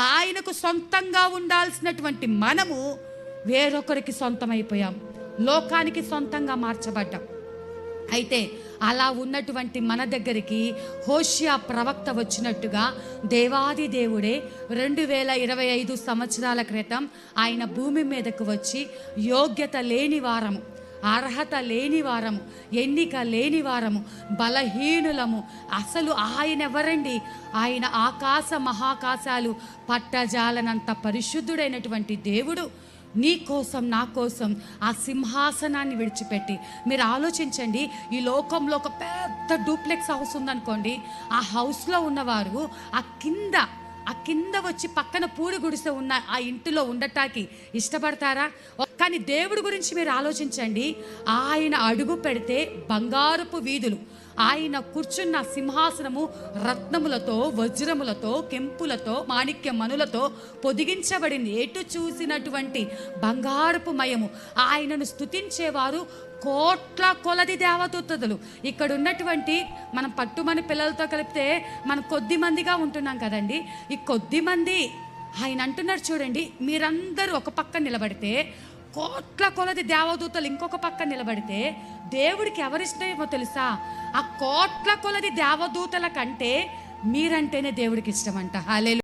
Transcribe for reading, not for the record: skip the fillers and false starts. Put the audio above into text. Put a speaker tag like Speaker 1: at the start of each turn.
Speaker 1: ఆయనకు సొంతంగా ఉండాల్సినటువంటి మనము వేరొకరికి సొంతమైపోయాం, లోకానికి సొంతంగా మార్చబడ్డాం. అయితే అలా ఉన్నటువంటి మన దగ్గరికి హోషియా ప్రవక్త వచ్చినట్టుగా దేవాది దేవుడే 2025 సంవత్సరాల క్రితం ఆయన భూమి మీదకు వచ్చి యోగ్యత లేని వారము, అర్హత లేని వారము, ఎన్నిక లేని వారము, బలహీనులము. అసలు ఆయన ఎవరండి? ఆయన ఆకాశ మహాకాశాలు పట్టజాలనంత పరిశుద్ధుడైనటువంటి దేవుడు నీ కోసం నా కోసం ఆ సింహాసనాన్ని విడిచిపెట్టి, మీరు ఆలోచించండి, ఈ లోకంలో ఒక పెద్ద డూప్లెక్స్ హౌస్ ఉందనుకోండి, ఆ హౌస్లో ఉన్నవారు ఆ కింద వచ్చి పక్కన పూడి గుడిసె ఉన్న ఆ ఇంటిలో ఉండటానికి ఇష్టపడతారా? కానీ దేవుడి గురించి మీరు ఆలోచించండి. ఆయన అడుగు పెడితే బంగారపు వీధులు, ఆయన కూర్చున్న సింహాసనము రత్నములతో, వజ్రములతో, కెంపులతో, మాణిక్య మనులతో పొదిగించబడింది. ఎటు చూసినటువంటి బంగారపు మయము. ఆయనను స్తుతించేవారు కోట్ల కొలది దేవదూతలు. ఇక్కడ ఉన్నటువంటి మనం పట్టుమని పిల్లలతో కలిపితే మనం కొద్ది మందిగా ఉంటున్నాం కదండి. ఈ కొద్ది మంది ఆయన అంటున్నారు చూడండి, మీరందరూ ఒక పక్క నిలబడితే కోట్ల కొలది దేవదూతలు ఇంకొక పక్క నిలబడితే దేవుడికి ఎవరిష్టమో తెలుసా? ఆ కోట్ల కొలది దేవదూతల కంటే మీరంటేనే దేవుడికి ఇష్టమంట. హల్లెలూయా.